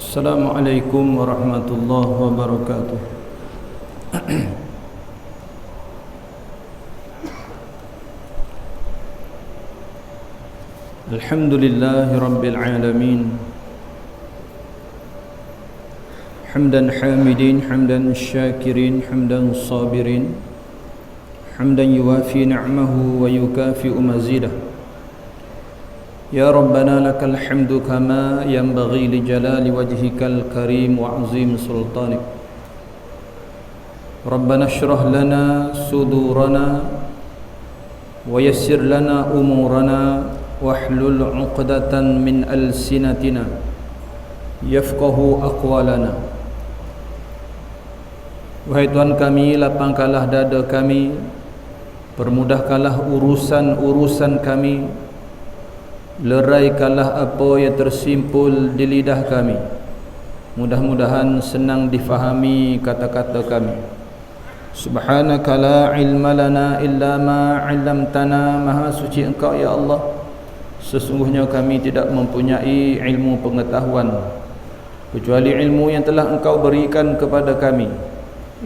Assalamualaikum warahmatullahi wabarakatuh. Alhamdulillahi rabbil alamin. Hamdan hamidin, hamdan syakirin, hamdan sabirin, hamdan yuwafi ni'mahu wa yukafi'u mazidah. Ya Rabbana lakal hamdu kama yanbaghi li jalali wajhikal karim wa azim sultanik. Rabbana shrah lana sudurana wa yassir lana umurana wahlul 'uqdatan min alsinatina yafqahu aqwalana. Wahai Tuhan kami, lapangkanlah dada kami, permudahkanlah urusan-urusan kami, leraikanlah apa yang tersimpul di lidah kami. Mudah-mudahan senang difahami kata-kata kami. Subhanaka la ilma lana illa ma 'allamtana. Maha suci Engkau ya Allah, sesungguhnya kami tidak mempunyai ilmu pengetahuan kecuali ilmu yang telah Engkau berikan kepada kami.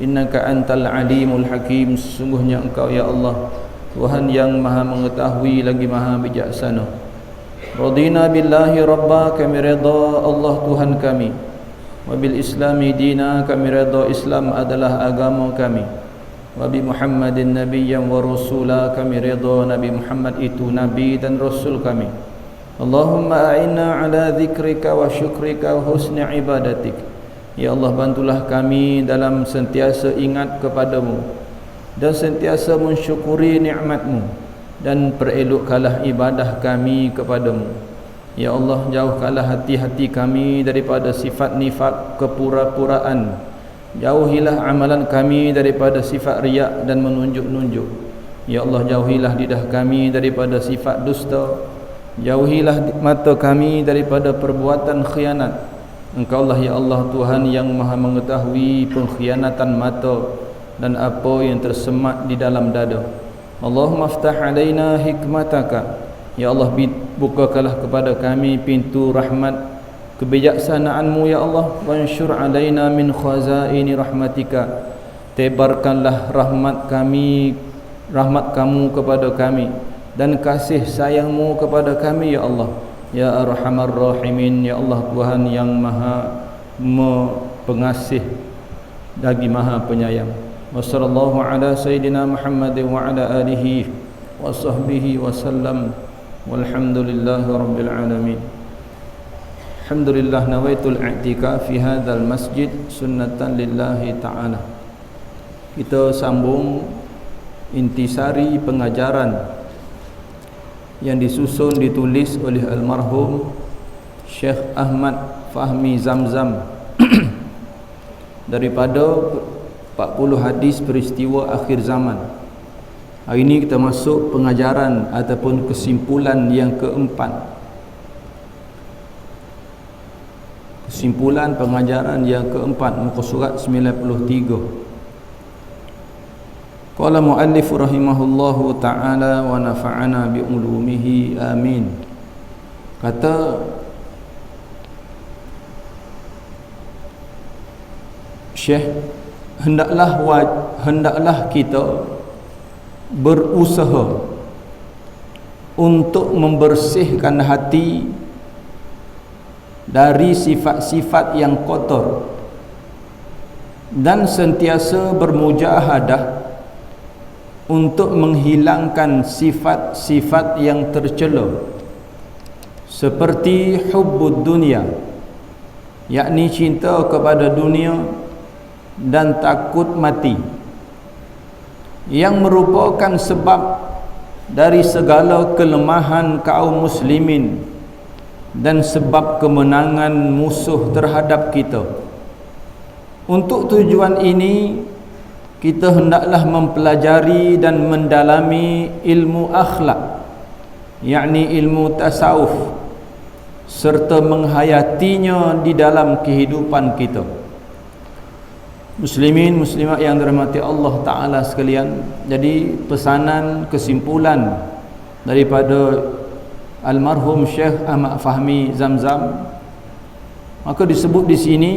Innaka antal alimul hakim. Sesungguhnya Engkau ya Allah Tuhan yang maha mengetahui lagi maha bijaksana. Radina billahi rabba, kami redha Allah Tuhan kami. Wabil islami dina, kami redha Islam adalah agama kami. Wabi Muhammadin nabiyyan wa rasula, kami redha Nabi Muhammad itu nabi dan rasul kami. Allahumma a'inna ala dzikrika wa syukrika wa husni ibadatik. Ya Allah, bantulah kami dalam sentiasa ingat kepadamu dan sentiasa mensyukuri nikmat-Mu, dan perelokkanlah ibadah kami kepadamu. Ya Allah, jauhkanlah hati-hati kami daripada sifat nifak, kepura-puraan. Jauhilah amalan kami daripada sifat riak dan menunjuk-nunjuk. Ya Allah, jauhilah lidah kami daripada sifat dusta. Jauhilah mata kami daripada perbuatan khianat. Engkau lah ya Allah Tuhan yang maha mengetahui pengkhianatan mata dan apa yang tersemat di dalam dada. Allahumma aftah alaina hikmataka. Ya Allah, bukakanlah kepada kami pintu rahmat kebijaksanaan-Mu ya Allah. Wansyur alaina min khazaini rahmatika. Tebarkanlah rahmat kami, rahmat Kamu kepada kami, dan kasih sayang-Mu kepada kami ya Allah. Ya Arhamar Rahimin. Ya Allah Tuhan yang maha pengasih lagi maha penyayang. Wa sallallahu ala sayyidina Muhammad wa ala alihi wa sahbihi wa sallam. Walhamdulillahi rabbil alamin. Alhamdulillah, nawaitul i'tikaf fi hadzal masjid sunnatan lillahi ta'ala. Kita sambung intisari pengajaran yang disusun ditulis oleh almarhum Syekh Ahmad Fahmi Zamzam daripada 40 hadis peristiwa akhir zaman. Hari ini kita masuk pengajaran ataupun kesimpulan yang keempat. Kesimpulan pengajaran yang keempat, muka surat 93. Qala muallif rahimahullahu ta'ala wa nafa'ana bi ulumihi amin. Kata Syekh, hendaklah kita berusaha untuk membersihkan hati dari sifat-sifat yang kotor dan sentiasa bermujahadah untuk menghilangkan sifat-sifat yang tercela, seperti hubbud dunia, yakni cinta kepada dunia, dan takut mati, yang merupakan sebab dari segala kelemahan kaum muslimin dan sebab kemenangan musuh terhadap kita. Untuk tujuan ini, kita hendaklah mempelajari dan mendalami ilmu akhlak, yakni ilmu tasawuf, serta menghayatinya di dalam kehidupan kita. Muslimin muslimat yang dirahmati Allah Ta'ala sekalian, jadi pesanan kesimpulan daripada almarhum Syekh Ahmad Fahmi Zamzam Maka disebut di sini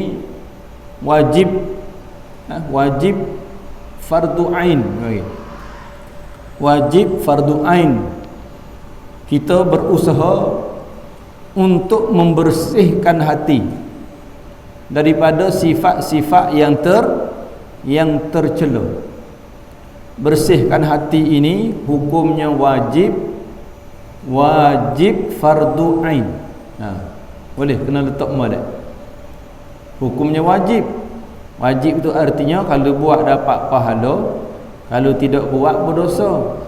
wajib wajib fardu ain. Wajib fardu ain. Kita berusaha untuk membersihkan hati daripada sifat-sifat yang tercela. Bersihkan hati ini hukumnya wajib fardu ain. Boleh kena letak mak. Hukumnya wajib. Wajib itu artinya kalau buat dapat pahala, kalau tidak buat berdosa.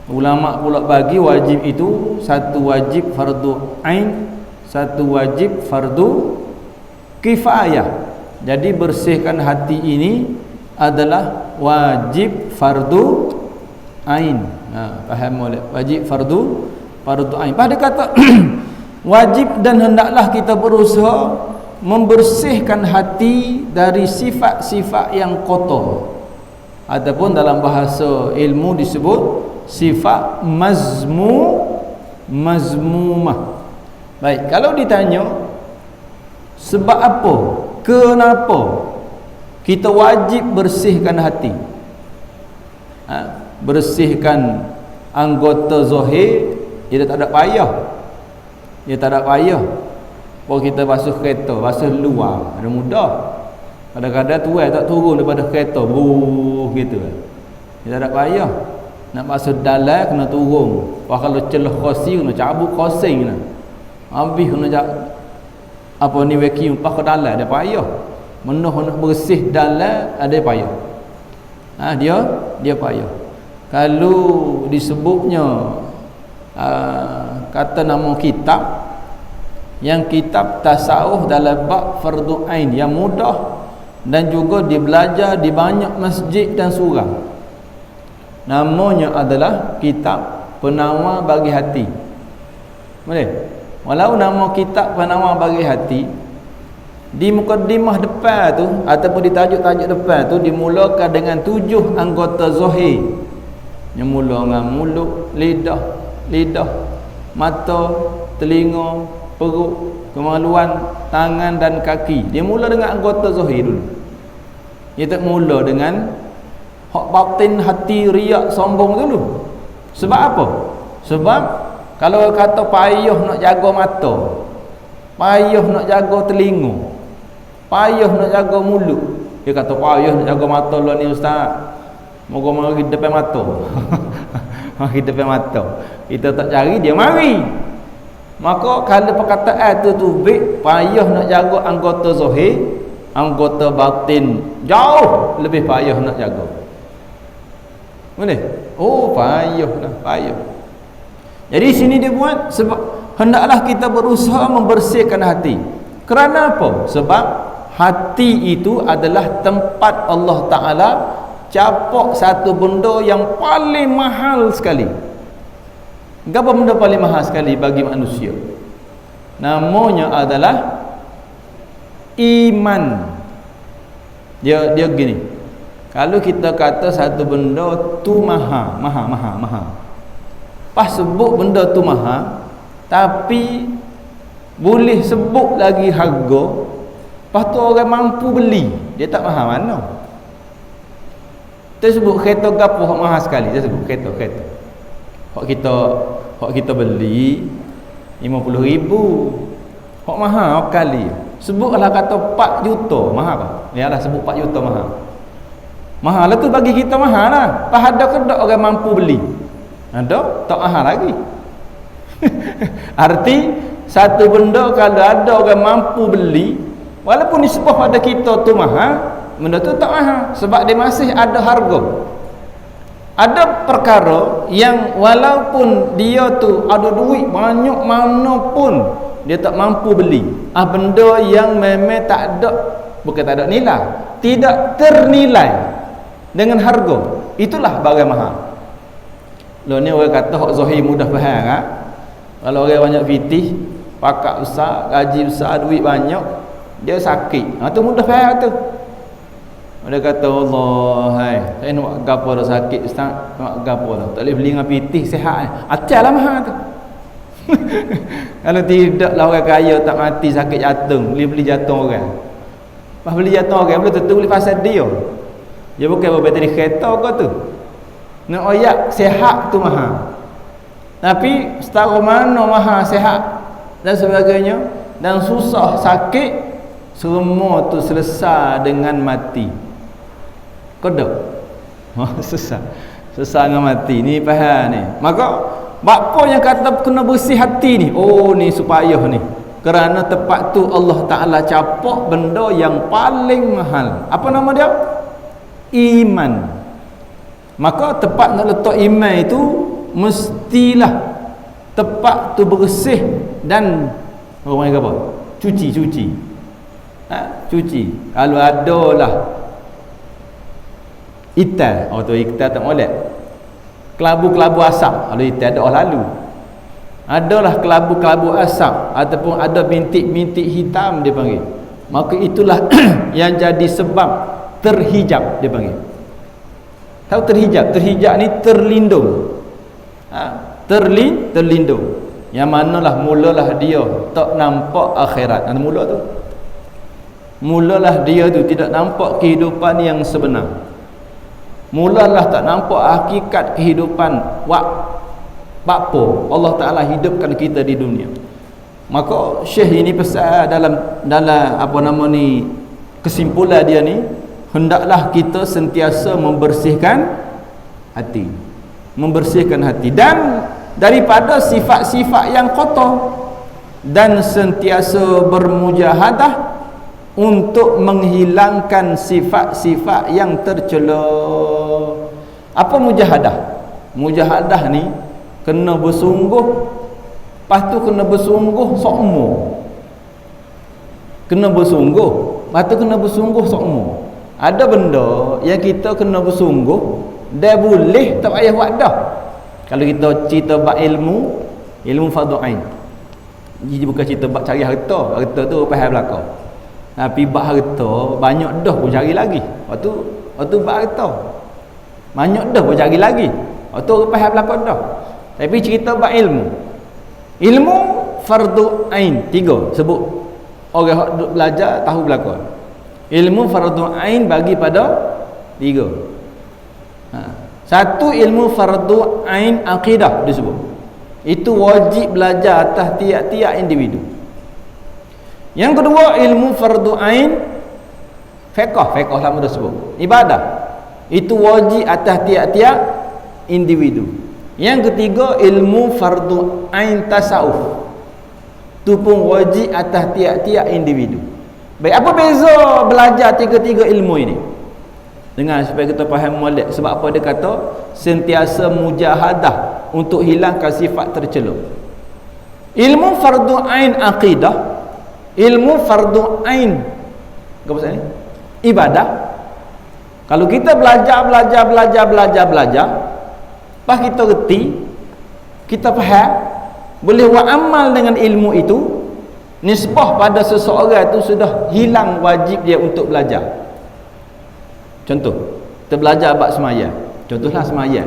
Ulama pula bagi wajib itu satu wajib fardu ain, satu wajib fardu kifayah. Jadi bersihkan hati ini adalah wajib fardu ain. Faham boleh? Wajib fardu ain. Pada kata wajib dan hendaklah kita berusaha membersihkan hati dari sifat-sifat yang kotor. Ataupun dalam bahasa ilmu disebut sifat mazmumah. Baik, kalau ditanya sebab apa, kenapa kita wajib bersihkan hati, bersihkan anggota zahir, dia tak ada payah. Kalau kita basuh kereta, basuh luar, ada mudah. Kadang-kadang tuai tak turun daripada kereta, gitu. Dia tak ada payah. Nak basuh dalam kena turun. Kalau celah kursi kena cabut kursi kena. Habis kena vacuum pas ke dalam ada payah. Menuh nak bersih dalam ada payah. Dia payah. Kalau disebutnya kata nama kitab, yang kitab tasawuf dalam bab fardu ain yang mudah dan juga dibelajar di banyak masjid dan surau. Namanya adalah kitab penawar bagi hati. Boleh? Walau nama kitab penawar bagi hati, di mukadimah depan tu ataupun di tajuk-tajuk depan tu dimulakan dengan 7 anggota zahir. Yang mula dengan mulut, lidah, mata, telinga, perut, kemaluan, tangan dan kaki. Dia mula dengan anggota zahir dulu. Dia tak mula dengan hak batin, hati, riak, sombong dulu. Sebab apa? Sebab kalau kata payah nak jaga mata, payah nak jaga telinga, payah nak jaga mulut. Dia kata payah nak jaga mata lah ni ustaz. Moga mari depan mata. Mari depan mata. Kita tak cari, dia mari. Maka kalau perkataan tu payah nak jaga anggota zahir, anggota batin jauh lebih payah nak jaga. Boleh? Oh, payah. Jadi sini dia buat sebab hendaklah kita berusaha membersihkan hati. Kerana apa? Sebab hati itu adalah tempat Allah Ta'ala capak satu benda yang paling mahal sekali. Apa benda paling mahal sekali bagi manusia? Namanya adalah iman. Dia gini. Kalau kita kata satu benda tu maha. Pas sebut benda tu maha, tapi boleh sebut lagi harga, pas tu orang mampu beli, dia tak mahal mana. Kita sebut kereta gapo hak mahal sekali, dia sebut kereta. Hak kita beli 50,000. Hak mahal kali. Sebutlah kata 4 juta mahal apa? Yalah sebut 4 juta mahal. Mahal tu bagi kita mahal lah. Pas ada ke tak orang mampu beli? Ada, tak mahal lagi. Arti satu benda kalau ada orang mampu beli, walaupun nisbah pada kita tu mahal, benda tu tak mahal sebab dia masih ada harga. Ada perkara yang walaupun dia tu ada duit banyak mana pun dia tak mampu beli. Benda yang memang tak ada, bukan tak ada nilai, tidak ternilai dengan harga, itulah barang mahal. Lo ni orang kata hak zahir mudah faham kan? Kalau orang banyak fitih, pakak besar, gaji besar, duit banyak, dia sakit. Tu mudah faham tu. Dia kata Allah, hai, saya nak gapo dah sakit ustaz, nak gapo dah. Tak boleh beli dengan fitih sihat. Acal lah mahal tu. Kalau tidak lah orang kaya tak mati sakit jantung, beli jantung orang. Pas beli jantung orang belum tentu beli pasal dia. Dia bukan bateri kereta kau tu. Nak oyak sihat tu mahal. Tapi setara mana mahal sihat dan sebagainya dan susah sakit, semua tu selesai dengan mati. Kodok. Susah dengan mati. Ni faham ni. Maka bapa yang kata kena bersih hati ni, oh ni supaya ni, kerana tempat tu Allah Ta'ala capak benda yang paling mahal. Apa nama dia? Iman. Maka tempat nak letak iman itu mestilah tempat tu bersih dan orang panggil apa? Cuci. Cuci. Kalau ada lah ital, tu ital tak molek. Kelabu-kelabu asap, kalau itu ada orang lalu. Adalah kelabu-kelabu asap ataupun ada bintik-bintik hitam dia panggil. Maka itulah yang jadi sebab terhijab dia panggil. Tahu terhijab? Terhijab ni terlindung. Terlindung. Yang manalah mulalah dia tak nampak akhirat. Ada mula tu. Mulalah dia tu tidak nampak kehidupan yang sebenar. Mulalah tak nampak hakikat kehidupan bapa Allah Ta'ala hidupkan kita di dunia. Maka Syekh ini pesan dalam apa nama ni, kesimpulan dia ni, hendaklah kita sentiasa membersihkan hati dan daripada sifat-sifat yang kotor, dan sentiasa bermujahadah untuk menghilangkan sifat-sifat yang tercela. Apa mujahadah? Mujahadah ni kena bersungguh, lepas tu kena bersungguh sokmo. Kena bersungguh, lepas tu kena bersungguh sokmo. Ada benda yang kita kena bersungguh, dia boleh tak payah buat dah. Kalau kita cerita bab ilmu fardu ain. Jadi bukan cerita bab cari harta tu faham belaka. Tapi bab harta banyak dah pun cari lagi. Waktu bab harta banyak dah pun cari lagi. Waktu faham belaka dah. Tapi cerita bab ilmu fardu ain 3 sebut. Orang hak duk belajar tahu belaka. Ilmu fardu ain bagi pada 3. Satu, ilmu fardu ain akidah disebut. Itu wajib belajar atas tiap-tiap individu. Yang kedua, ilmu fardu ain fiqh lama dah sebut. Ibadah. Itu wajib atas tiap-tiap individu. Yang ketiga, ilmu fardu ain tasawuf. Itu pun wajib atas tiap-tiap individu. Baik, apa beza belajar tiga-tiga ilmu ini? Dengan supaya kita faham molek. Sebab apa dia kata sentiasa mujahadah untuk hilangkan sifat tercela. Ilmu fardu ain akidah, ilmu fardu ain apa maksud ni? Ibadah. Kalau kita belajar, pas kita reti, kita faham, boleh buat amal dengan ilmu itu, nisbah pada seseorang itu sudah hilang wajib dia untuk belajar. Contoh, kita belajar bab sembahyang. Contohlah sembahyang.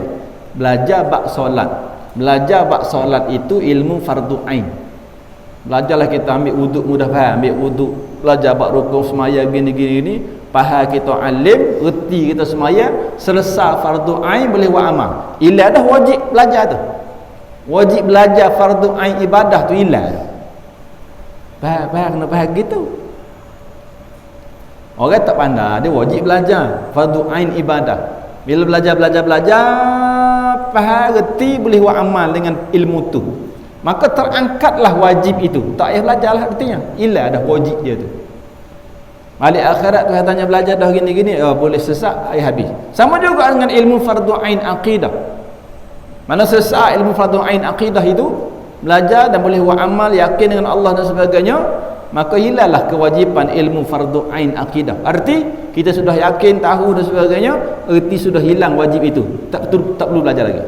Belajar bab solat. Belajar bab solat itu ilmu fardu ain. Belajarlah kita ambil wuduk, mudah faham, ambil wuduk, belajar bab rukun sembahyang gini, faham kita alim, reti kita sembahyang, selesai fardu ain boleh buat amal. Ilah dah wajib belajar tu. Wajib belajar fardu ain ibadah tu ilah. Faham kena faham gitu. Orang tak pandai, dia wajib belajar fardu ain ibadah. Bila belajar faham reti boleh buat amal dengan ilmu tu, maka terangkatlah wajib itu. Tak payah belajarlah artinya. Ilah dah wajib dia tu. Balik akhirat tu tanya belajar dah gini-gini, boleh sesat, habis. Sama juga dengan ilmu fardu ain akidah. Mana sesat ilmu fardu ain akidah itu, belajar dan boleh buat amal, yakin dengan Allah dan sebagainya, maka hilanglah kewajipan ilmu fardu ain akidah. Arti kita sudah yakin, tahu dan sebagainya, erti sudah hilang wajib itu. Tak perlu belajar lagi.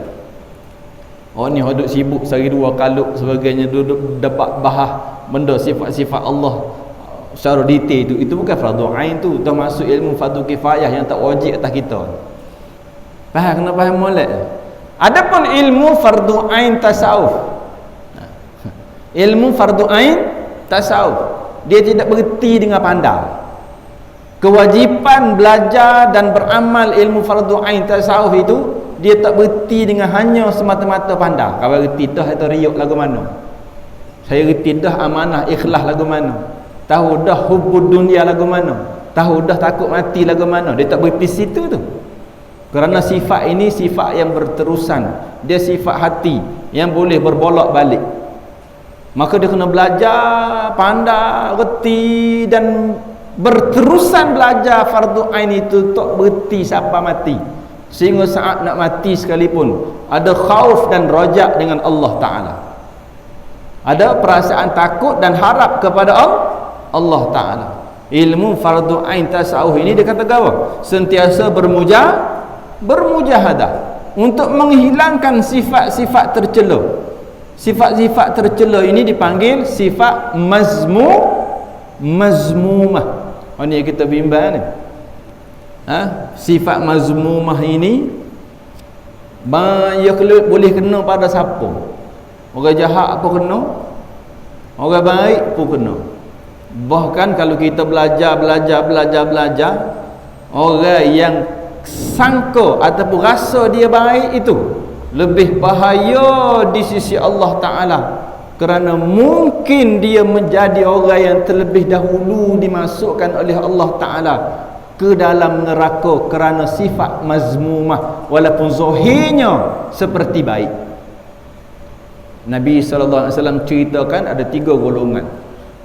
Oh ni duduk sibuk sehari dua kaluk sebagainya, duduk debat bahas benda sifat-sifat Allah secara detail itu bukan fardu ain tu, termasuk ilmu fardu kifayah yang tak wajib atas kita. Faham? Kena faham molek. Adapun ilmu fardu ain tasawuf, Ilmu fardu ain tasawuf, dia tidak berhenti dengan pandai. Kewajipan belajar dan beramal ilmu fardu ain tasawuf itu, dia tak berhenti dengan hanya semata-mata pandai. Kalau reti dah atau riuk lagu mana, saya reti dah amanah ikhlas lagu mana, tahu dah hubud dunia lagu mana, tahu dah takut mati lagu mana, dia tak berhenti situ tu. Kerana sifat ini sifat yang berterusan, dia sifat hati yang boleh berbolak balik. Maka dia kena belajar pandai, reti dan berterusan belajar fardu ain itu, tak berhenti sampai mati. Sehingga saat nak mati sekalipun ada khauf dan rajak dengan Allah Ta'ala, ada perasaan takut dan harap kepada Allah Ta'ala. Ilmu fardu ain tasawuf ini dia kata apa? Sentiasa bermujahadah untuk menghilangkan sifat-sifat tercela. Sifat-sifat tercela ini dipanggil sifat mazmumah. Ini yang kita bimbang ni. Sifat mazmumah ini boleh kena pada siapa? Orang jahat pun kena, orang baik pun kena. Bahkan kalau kita belajar, orang yang sangka ataupun rasa dia baik itu lebih bahaya di sisi Allah Ta'ala, kerana mungkin dia menjadi orang yang terlebih dahulu dimasukkan oleh Allah Ta'ala ke dalam neraka kerana sifat mazmumah, walaupun zahirnya seperti baik. Nabi SAW ceritakan ada 3 golongan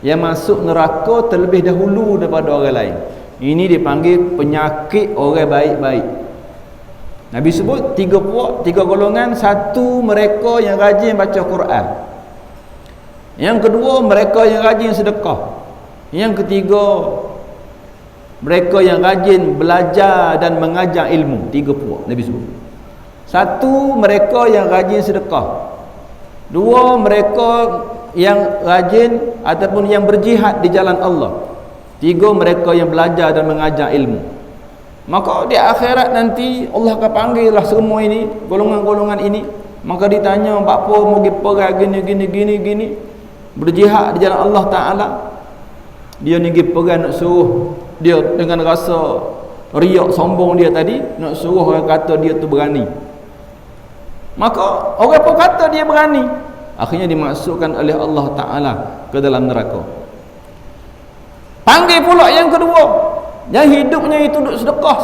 yang masuk neraka terlebih dahulu daripada orang lain. Ini dipanggil penyakit orang baik-baik. Nabi sebut 3 puak, 3 golongan. Satu, mereka yang rajin baca Quran. Yang kedua, mereka yang rajin sedekah. Yang ketiga, mereka yang rajin belajar dan mengajar ilmu. 3 puak Nabi sebut. Satu, mereka yang rajin sedekah. 2, mereka yang rajin ataupun yang berjihad di jalan Allah. 3, mereka yang belajar dan mengajar ilmu. Maka di akhirat nanti Allah akan panggil lah semua ini, golongan-golongan ini. Maka ditanya, apa mau pergi gini, berjihad di jalan Allah Ta'ala. Dia ni pergi nak suruh, dia dengan rasa riak sombong dia tadi, nak suruh orang kata dia tu berani. Maka orang pun kata dia berani, akhirnya dimasukkan oleh Allah Ta'ala ke dalam neraka. Panggil pula yang kedua, yang hidupnya itu duduk sedekah.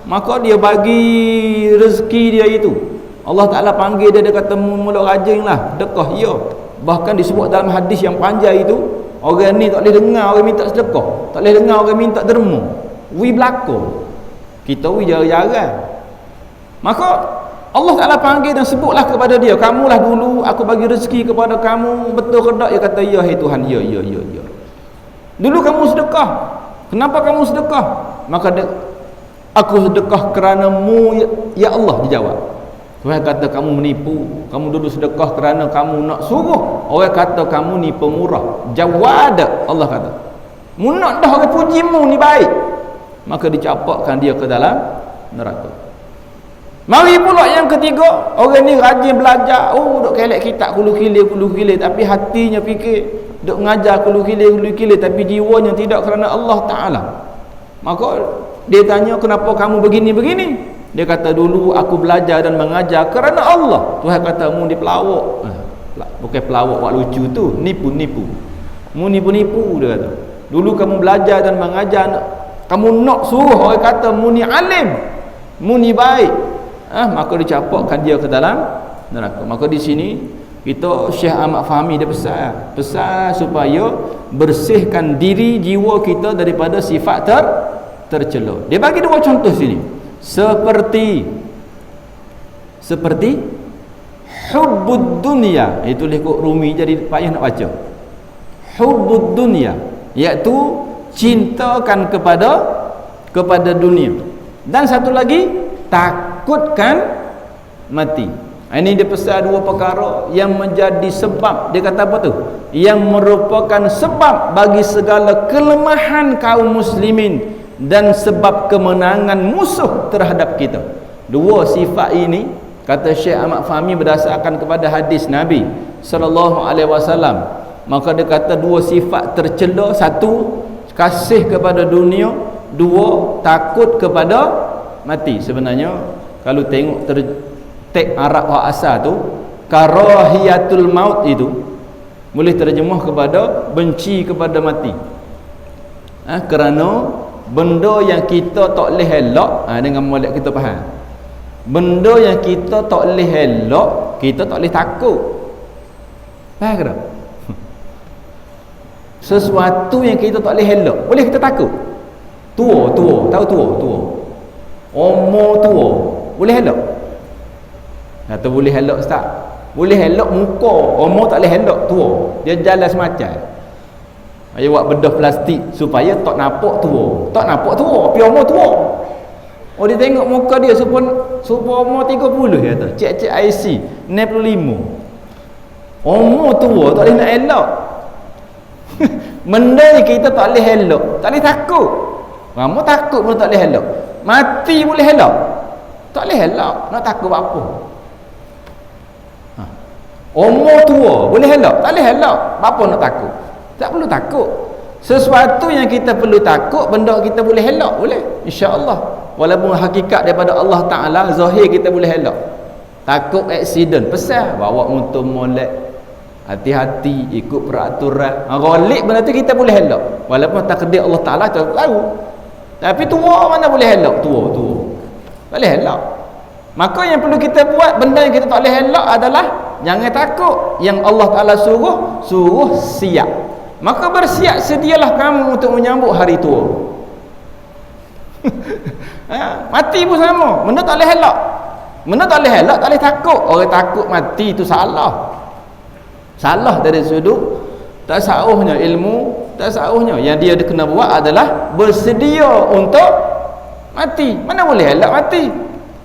Maka dia bagi rezeki dia itu. Allah Ta'ala panggil dia, dia kata mula rajinlah sedekah. Ya, bahkan disebut dalam hadis yang panjang itu, orang ni tak boleh dengar orang minta sedekah, tak boleh dengar orang minta derma. Wi belakang, kita wi jarang-jarang. Maka Allah Ta'ala panggil dan sebutlah kepada dia, kamulah dulu aku bagi rezeki kepada kamu, betul ke tak? Dia kata, ya hai Tuhan, ya. Dulu kamu sedekah. Kenapa kamu sedekah? Maka aku sedekah kerana-Mu ya Allah, dijawab. Tuhan kata kamu menipu. Kamu dulu sedekah kerana kamu nak suruh orang kata kamu ni pemurah. Jawad, Allah kata, mu nak dah orang pujimu ni baik. Maka dicapakkan dia ke dalam neraka. Mari pula yang ketiga, orang ni rajin belajar, duk kelek kitab kulu-kile, tapi hatinya fikir, duk mengajar kulu-kile, tapi jiwanya tidak kerana Allah Ta'ala. Maka dia tanya, kenapa kamu begini? Dia kata, dulu aku belajar dan mengajar kerana Allah. Tuhan kata, mu ni pelawak. Bukan pelawak buat lucu tu, nipu. Mu nipu, dia kata. Dulu kamu belajar dan mengajar, kamu nak suruh orang kata mu ni alim, mu ni baik. Maka dicapakkan dia ke dalam neraka. Maka di sini kita, Syekh Ahmad Fahmi dia pesan supaya bersihkan diri jiwa kita daripada sifat tercela. Dia bagi 2 contoh sini. Seperti hubbud dunia, itu lekuk Rumi jadi payah nak baca. Hubbud dunia, iaitu cintakan kepada dunia. Dan satu lagi, takutkan mati. Ini dia pesan 2 perkara yang menjadi sebab, dia kata apa tu? Yang merupakan sebab bagi segala kelemahan kaum muslimin dan sebab kemenangan musuh terhadap kita. 2 sifat ini Kata Syekh Ahmad Fahmi berdasarkan kepada hadis Nabi sallallahu alaihi wasallam, maka dia kata dua sifat tercela, satu kasih kepada dunia, dua takut kepada mati. Sebenarnya kalau tengok teks Arab wa asal tu, karahiyatul maut itu boleh terjemah kepada benci kepada mati. Kerana benda yang kita tak boleh elak, dengan molek kita faham. Benda yang kita tak boleh elak, kita tak boleh takut. Faham ke tak? Sesuatu yang kita tak boleh elak, boleh kita takut. Tua, tahu tua. Umur tua, boleh elak? Kata boleh elak ustaz. Boleh elak muka, umur tak boleh elak tua. Dia jalan semacam. Ayo buat bedah plastik supaya tak nampak tua. Tak nampak tua, tapi umur tua. Oh, dia tengok muka dia supaya umur 30 dia kata. Cek IC 65. Umur tua tak boleh nak elak. Benda ni kita tak boleh elak, tak boleh takut. Kamu takut pun tak boleh elak. Mati boleh elak? Tak boleh elak. Nak takut apa? Umur tua boleh elak? Tak boleh elak. Apa nak takut? Tak perlu takut. Sesuatu yang kita perlu takut, benda kita boleh elak, boleh, insya-Allah. Walaupun hakikat daripada Allah Ta'ala, zahir kita boleh elak. Takut aksiden, pesal bawa motor molek, hati-hati, ikut peraturan, ghalib, benda tu kita boleh elak. Walaupun takdir Allah Ta'ala kita tahu. Tapi tua mana boleh elak? Tua boleh elak. Maka yang perlu kita buat, benda yang kita tak boleh elak adalah jangan takut. Yang Allah Ta'ala suruh siap. Maka bersiap sedialah kamu untuk menyambut hari tua. Mati pun sama, benda tak boleh elak. Benda tak boleh elak, tak boleh takut. Orang takut mati itu salah dari sudut tasawufnya, ilmu tasawufnya. Yang dia kena buat adalah bersedia untuk mati. Mana boleh elak mati?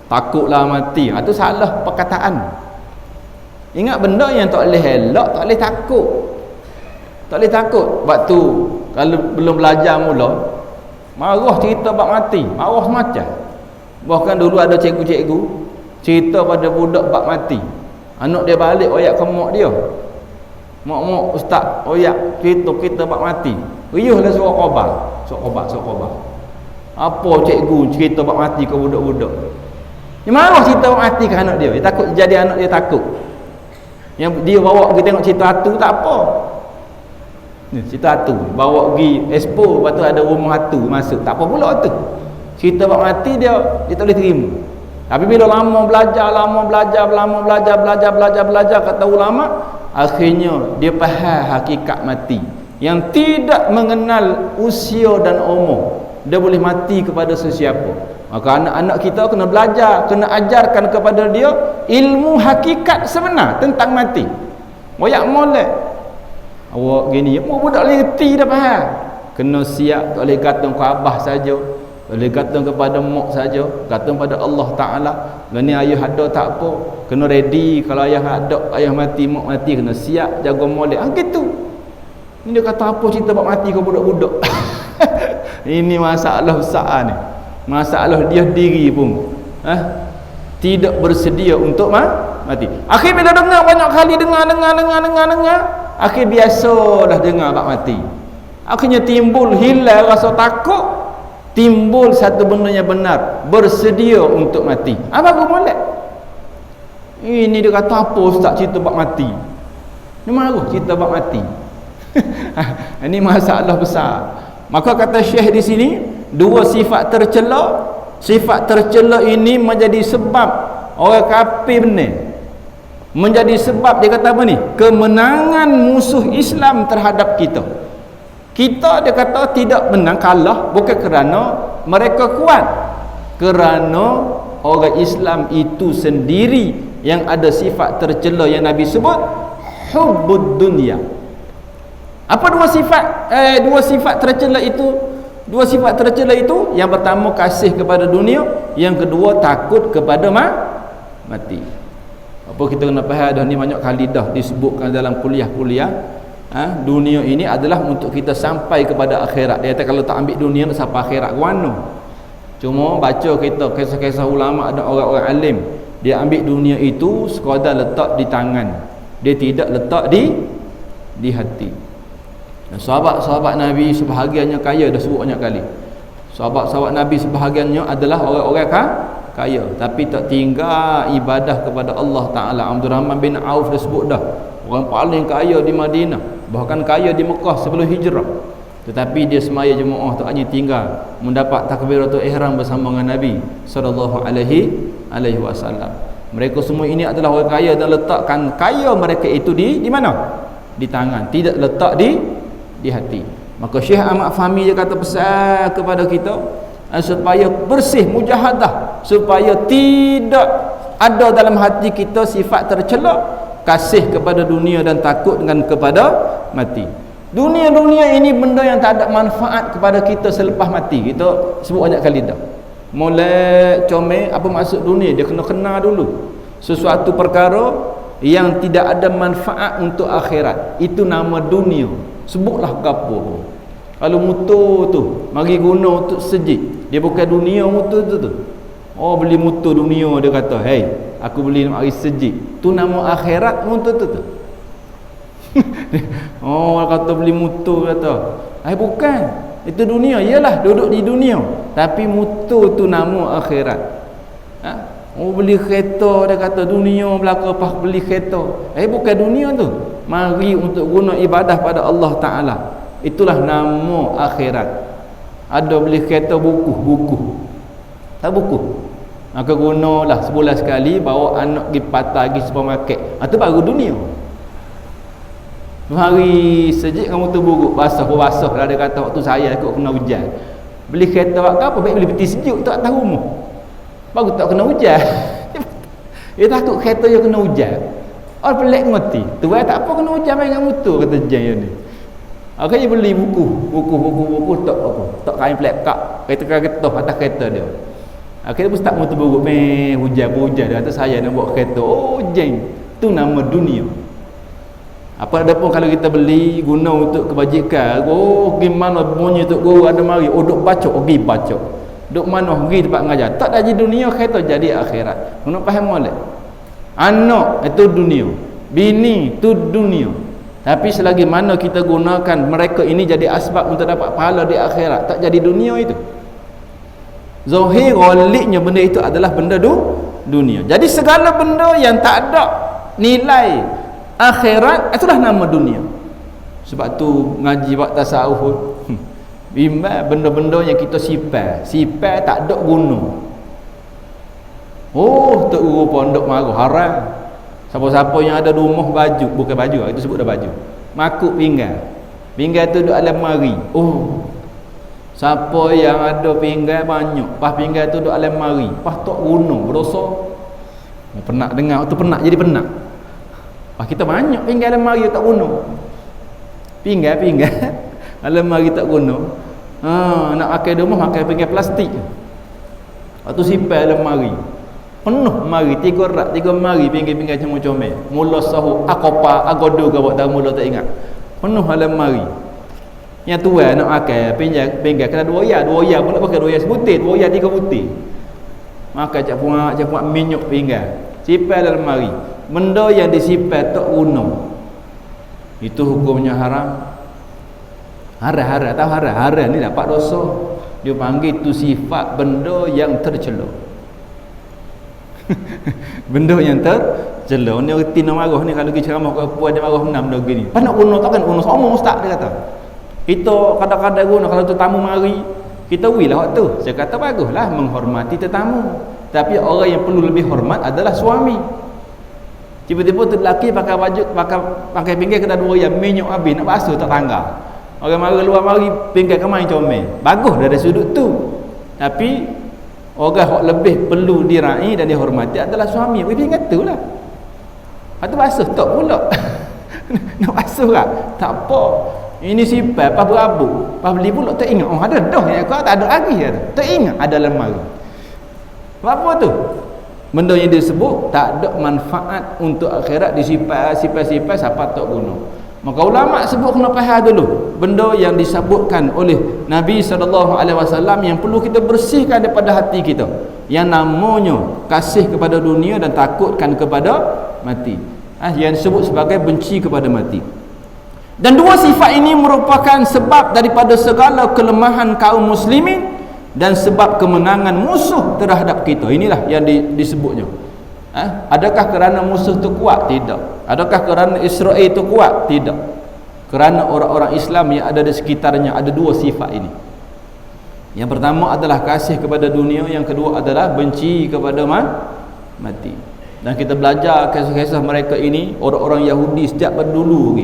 Takutlah mati, itu salah perkataan. Ingat, benda yang tak boleh elak, tak boleh takut. Tak boleh takut. Waktu kalau belum belajar mula, marah cerita bab mati, marah semacam. Bahkan dulu ada cikgu-cikgu cerita pada budak bab mati. Anak dia balik oyak ke mak dia. Mak ustaz oyak kita bab mati. Riuhlah suruh khabar. Apa cikgu cerita bab mati ke budak-budak? Dia marah cerita bab mati ke anak dia. Dia takut jadi anak dia takut. Yang dia bawa pergi tengok cerita hatu tak apa. Cerita hatu bawa pergi expo, lepas tu ada rumah hatu masuk, tak apa pula tu. Cerita bab mati dia tak boleh terima. Tapi bila lama belajar kata ulama, akhirnya dia faham hakikat mati yang tidak mengenal usia dan umur. Dia boleh mati kepada sesiapa. Maka anak-anak kita kena belajar, kena ajarkan kepada dia ilmu hakikat sebenar tentang mati. Moyak molek awak gini, mau budak boleh reti dah faham. Kena siap, tak boleh gantung ke abah saja, tak boleh gantung kepada mak saja, gantung pada Allah Ta'ala. Gani ayah ada tak apa, kena ready. Kalau ayah ada, ayah mati, mak mati, kena siap jaga molek. Gitu. Ini dia kata apa cerita bab mati ke budak-budak. Ini masalah besar ni. Masalah dia diri pun tidak bersedia untuk mati. Akhir bila dengar banyak kali, dengar, akhir biasalah dengar bab mati. Akhirnya timbul hilang rasa takut, timbul satu benda yang benar, bersedia untuk mati. Apa aku molek? Ini dia kata apa ustaz cerita bab mati? Ni marah cerita bab mati. Ini masalah besar. Maka kata Syekh di sini, dua sifat tercela. Sifat tercela ini menjadi sebab orang kafir benar. Menjadi sebab dia kata apa ni? Kemenangan musuh Islam terhadap kita. Kita dia kata tidak menang, kalah bukan kerana mereka kuat, kerana orang Islam itu sendiri yang ada sifat tercela yang Nabi sebut, hubbud dunya. Apa dua sifat tercela itu? Dua sifat tercela itu, yang pertama kasih kepada dunia, yang kedua takut kepada mati. Apa kita kena faham dah, ni banyak kali dah disebutkan dalam kuliah-kuliah. Dunia ini adalah untuk kita sampai kepada akhirat. Dia kata kalau tak ambil dunia nak sampai akhirat ke mana? Cuma baca kita kisah-kisah ulama, ada orang-orang alim Dia ambil dunia itu sekadar letak di tangan, dia tidak letak di hati. Dan sahabat-sahabat Nabi sebahagiannya kaya, dah sebut banyak kali. Sahabat-sahabat Nabi sebahagiannya adalah orang-orang kaya, tapi tak tinggal ibadah kepada Allah Ta'ala. Abdul Rahman bin Auf dah sebut dah, orang paling kaya di Madinah, bahkan kaya di Mekah sebelum hijrah. Tetapi dia semaya jemaah tak hanya tinggal mendapat takbiratul ihram bersama dengan Nabi sallallahu alaihi wasallam. Mereka semua ini adalah orang kaya dan letakkan kaya mereka itu di mana? Di tangan, tidak letak di hati. Maka Syekh Ahmad Fahmi dia kata pesan kepada kita supaya bersih mujahadah, supaya tidak ada dalam hati kita sifat tercela, kasih kepada dunia dan takut dengan kepada mati. Dunia ini benda yang tak ada manfaat kepada kita selepas mati. Kita sebut banyak kali dah. Mulai comel apa maksud dunia, dia kena kenal dulu. Sesuatu perkara yang tidak ada manfaat untuk akhirat, itu nama dunia. Sebutlah gapo. Kalau motor tu mari guna untuk sejid, dia bukan dunia motor tu. Oh, beli motor dunia, dia kata, "Hey, aku beli nak mari sejid." Tu nama akhirat motor tu. Oh, kata beli motor, kata bukan, itu dunia. Iyalah duduk di dunia, tapi motor tu nama akhirat. Oh, beli kereta, dia kata dunia belaka pas beli kereta. Bukan dunia tu. Mari untuk guna ibadah pada Allah Ta'ala, itulah nama akhirat. Ada beli kereta buku tak buku, maka gunalah sebulan sekali, bawa anak pergi patah, pergi supermarket. Itu baru dunia. Hari sejik kamu tu buruk, basah lah, dia kata waktu saya ikut kena hujan. Beli kereta buat apa? Baik beli peti sejuk tak tahu rumah, baru tak kena hujan. Dia takut kereta dia kena hujan. Orang pelik ngerti tu tak apa kena hujan main dengan motor, kata Jan ni. Akhirnya beli buku tak apa, tak kain plekak kereta atas kereta dia. Akhirnya pun start motor buruk, hujan dia kata saya nak bawa kereta. Oh, Jan, tu nama dunia. Apa ada pun kalau kita beli guna untuk kebajikan, gimana bunyi untuk guru ada mari, duk baca, pergi baca. Duk mana pergi tempat mengajar. Tak jadi dunia, kereta jadi akhirat. Kena faham molek. Anak itu dunia, bini itu dunia. Tapi selagi mana kita gunakan mereka ini jadi asbab untuk dapat pahala di akhirat, tak jadi dunia itu. Zahir waliknya benda itu adalah benda dunia. Jadi segala benda yang tak ada nilai akhirat, itulah nama dunia. Sebab tu ngaji bab tasawuf, bimbang benda-benda yang kita sipai tak ada guna. Oh, tok guru pondok marah haram. Siapa-siapa yang ada rumah baju, bukan baju, itu sebut dah baju, makuk pinggan tu duduk dalam mari. Oh, siapa yang ada pinggan banyak, pas pinggan tu duduk dalam mari, pas tak guna, berdosa. Pernah dengar tu, pernah jadi pernah. Kita banyak pinggan dalam mari tak guna. Pinggan dalam mari tak guna. Nak pakai di rumah pakai pinggan plastik. Waktu simpan dalam mari. Penuh mari, 3 rak, 3 mari pinggan-pinggan comel-comel. Mula sahur, akopa, agodo ke buat tahu mula tak ingat. Penuh dalam mari. Yang tua nak pakai pinggan kena 2 oyar pun nak pakai 2 oyar sebutir, 2 oyar 3 butir. Maka cak puak minyak pinggan. Simpan dalam mari. Benda yang disimpan tak guna, itu hukumnya haram. Haram tahu haram ni dapat dosa. Dia panggil tu sifat benda yang tercela. Benda yang tercela ni reti nak marah ni, kalau kita ceramah ke puan dia marah menam dah gini. Pas nak guna takkan guna sama ustaz, dia kata. Kita kadang-kadang guna kalau tetamu mari, kita wilah waktu. Saya kata baguslah menghormati tetamu. Tapi orang yang perlu lebih hormat adalah suami. Tiba-tiba tu lelaki pakai baju, pakai pinggan kena 2 yang minyak habis, nak basuh tak tangga. Orang mari luar mari pinggan ke main comel. Bagus dari sudut tu. Tapi orang yang lebih perlu diraih dan dihormati adalah suami. Pinggan tu lah. Lepas tu basuh tak pula. Nak basuh lah. Tak apa. Ini simpan, pas berabuk. Pas beli pula tak ingat. Oh, ada dah yang kau tak ada lagi. Tak ingat ada lemari. Apa tu? Benda yang disebut tak ada manfaat untuk akhirat, disimpan siapa tak guna. Maka ulama sebut kena faham dulu benda yang disebutkan oleh Nabi SAW yang perlu kita bersihkan daripada hati kita. yang namanya kasih kepada dunia dan takutkan kepada mati. Yang disebut sebagai benci kepada mati. Dan dua sifat ini merupakan sebab daripada segala kelemahan kaum muslimin dan sebab kemenangan musuh terhadap kita. Inilah yang disebutnya. Adakah kerana musuh itu kuat? Tidak. Adakah kerana Israel itu kuat? Tidak. Kerana orang-orang Islam yang ada di sekitarnya ada dua sifat ini. Yang pertama adalah kasih kepada dunia, yang kedua adalah benci kepada mati. Dan kita belajar kisah-kisah mereka ini, orang-orang Yahudi sejak dulu,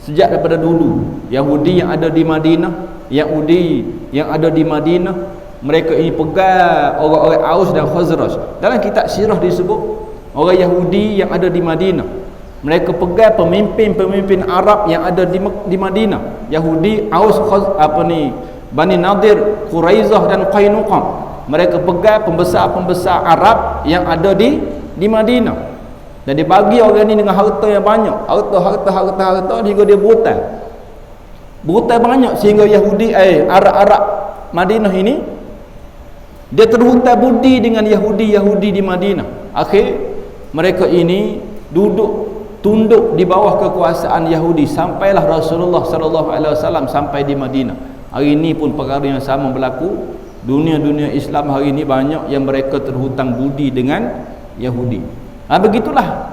sejak daripada dulu, Yahudi yang ada di Madinah, Yahudi yang ada di Madinah, mereka ini pegang orang-orang Aus dan Khazraj. Dalam kitab sirah disebut orang Yahudi yang ada di Madinah, mereka pegang pemimpin-pemimpin Arab yang ada di Madinah. Yahudi, Aus, Bani Nadir, Quraizah dan Qainuqa. Mereka pegang pembesar-pembesar Arab yang ada di Madinah. Dan dia bagi orang ni dengan harta yang banyak. Harta hingga dia berhutang. Berhutang banyak sehingga Yahudi Arab Madinah ini dia terhutang budi dengan Yahudi di Madinah. Akhir mereka ini tunduk di bawah kekuasaan Yahudi sampailah Rasulullah sallallahu alaihi wasallam sampai di Madinah. Hari ini pun perkara yang sama berlaku. Dunia Islam hari ini banyak yang mereka terhutang budi dengan Yahudi. Begitulah.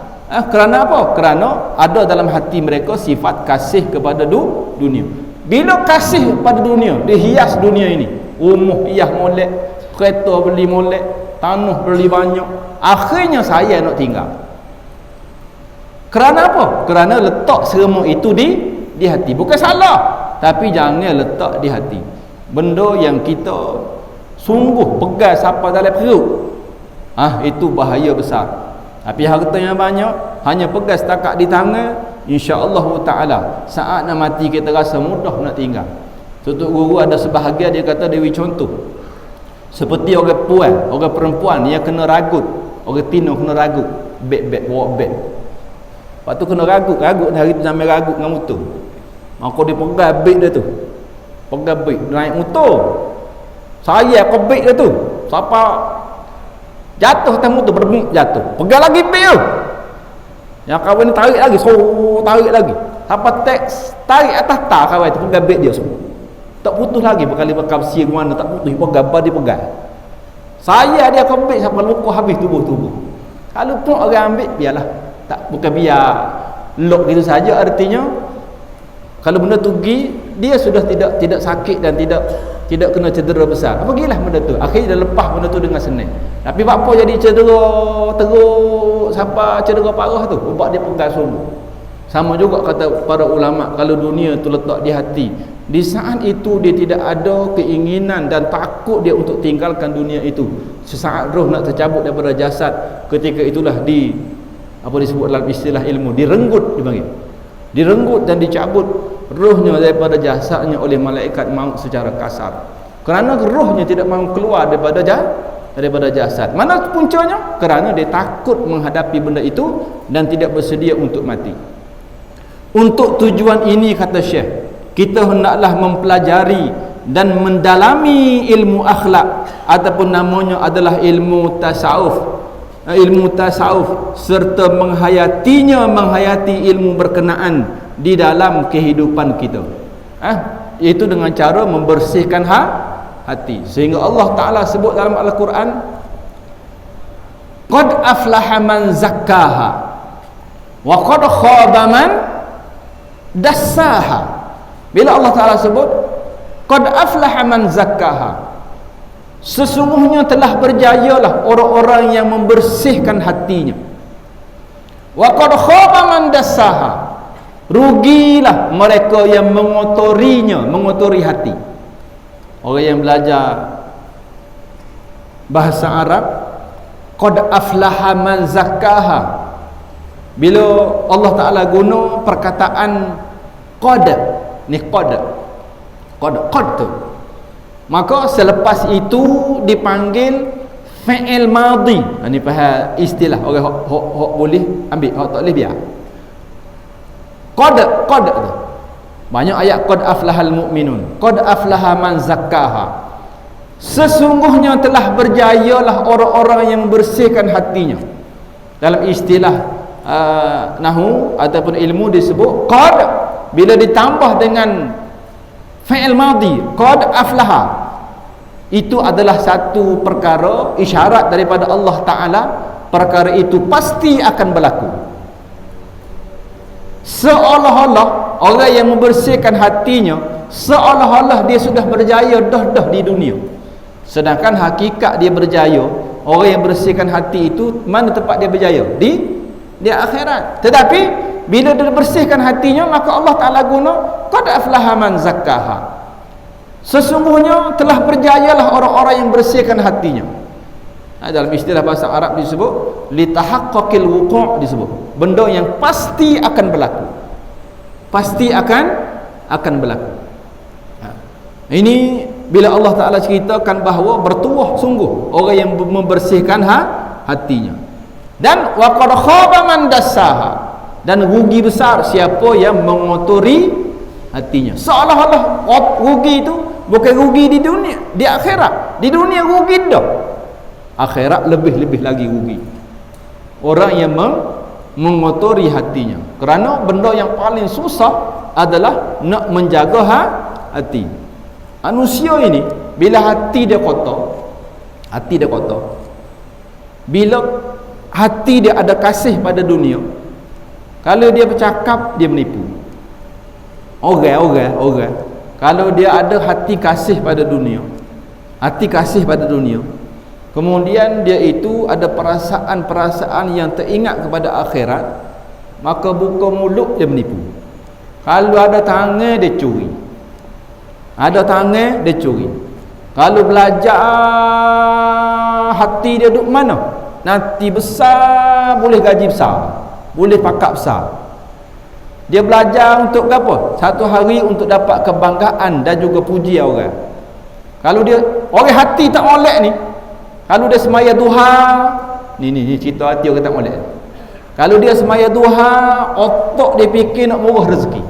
Kerana apa? Kerana ada dalam hati mereka sifat kasih kepada dunia. Bila kasih pada dunia, dia hias dunia ini. Rumah hias molek, kereta beli molek, tanah beli banyak. Akhirnya saya nak tinggal. Kerana apa? Kerana letak semua itu di hati. Bukan salah, tapi jangan letak di hati. Benda yang kita sungguh pegang sampai dalam perut, itu bahaya besar. Tapi harta yang banyak hanya pegang setakat di tangan, insya-Allah taala saat nak mati kita rasa mudah nak tinggal. Tutup guru ada sebahagian dia kata dewi contoh seperti orang perempuan yang kena ragut, orang tino kena ragut, bawa beg. Lepas tu kena ragut hari tu sampai ragut dengan motor. Maka dia pegang beg dia tu. Pegang beg naik motor. Saya ke beg dia tu. Siapa jatuh atas motor berbunyi jatuh. Pegang lagi beg tu. Yang kawan ni tarik lagi, tarik lagi. Siapa tarik atas tak kawan tu pegang beg dia semua. Tak putus lagi berkali-kali sia ke mana tak putus. Pegang dia pegang. Saya dia ke beg sampai luka habis tubuh. Kalau pun orang ambil biarlah. Tak, bukan biar lock gitu saja, artinya kalau benda tu pergi dia sudah tidak sakit dan tidak kena cedera besar. Pergilah benda tu, akhirnya dia lepas benda tu dengan senang. Tapi apa jadi cedera teruk sampai cedera parah tu, sebab dia pegang semua. Sama juga kata para ulama, kalau dunia tu letak di hati, di saat itu dia tidak ada keinginan dan takut dia untuk tinggalkan dunia itu. Sesaat roh nak tercabut daripada jasad, ketika itulah apa disebut dalam istilah ilmu, direnggut, dipanggil direnggut dan dicabut rohnya daripada jasadnya oleh malaikat maut secara kasar, kerana rohnya tidak mahu keluar daripada jasad. Mana puncanya? Kerana dia takut menghadapi benda itu dan tidak bersedia untuk mati. Untuk tujuan ini, kata Syekh, kita hendaklah mempelajari dan mendalami ilmu akhlak ataupun namanya adalah ilmu tasawuf serta menghayati ilmu berkenaan di dalam kehidupan kita, iaitu dengan cara membersihkan hati. Sehingga Allah Ta'ala sebut dalam Al-Quran, qad aflaha man zakkaha wa qad khaba man dassaha. Bila Allah Ta'ala sebut qad aflaha man zakkaha, sesungguhnya telah berjayalah orang-orang yang membersihkan hatinya. Wa qad khaba man dassaha, rugilah mereka yang mengotori hati. Orang yang belajar bahasa Arab, qad aflaha man zakkaha, bila Allah Ta'ala guna perkataan qad tu, maka selepas itu dipanggil fi'il madhi. Ini faham istilah orang hok boleh ambil, hok tak boleh biar. Qad tu banyak ayat, qad aflahal mu'minun, qad aflaha man zakkaha, Sesungguhnya telah berjayalah orang-orang yang bersihkan hatinya. Dalam istilah nahu ataupun ilmu disebut qad, bila ditambah dengan fi'il madhi, qad aflaha, itu adalah satu perkara isyarat daripada Allah Ta'ala, perkara itu pasti akan berlaku. Seolah-olah orang yang membersihkan hatinya, seolah-olah dia sudah berjaya dah di dunia, sedangkan hakikat dia berjaya, orang yang bersihkan hati itu mana tempat dia berjaya? Di akhirat. Tetapi bila dia bersihkan hatinya, maka Allah Ta'ala guna qad aflaha man zakkaha, sesungguhnya telah berjayalah orang-orang yang bersihkan hatinya. Dalam istilah bahasa Arab disebut litahaqqaqil wuqu', disebut benda yang pasti akan berlaku, pasti akan berlaku. Ini bila Allah Ta'ala ceritakan bahawa bertuah sungguh orang yang membersihkan hatinya. Dan wa qad khaba man dassaha, dan rugi besar siapa yang mengotori hatinya. Seolah-olah rugi itu bukan rugi di dunia, di akhirat. Di dunia rugi dah, akhirat lebih lagi rugi orang yang mengotori hatinya. Kerana benda yang paling susah adalah nak menjaga hati. Manusia ini bila hati dia kotor, bila hati dia ada kasih pada dunia, kalau dia bercakap dia menipu orang. Kalau dia ada hati kasih pada dunia, kemudian dia itu ada perasaan-perasaan yang teringat kepada akhirat, maka buka mulut dia menipu. Kalau ada tangan dia curi, kalau belajar hati dia duduk mana, nanti besar, boleh gaji besar, boleh pakak besar. Dia belajar untuk apa? Satu hari untuk dapat kebanggaan dan juga puji orang. Kalau dia orang hati tak molek ni, kalau dia semaya duha, ni cerita hati orang tak molek. Kalau dia semaya duha, otak dia fikir nak murah rezeki.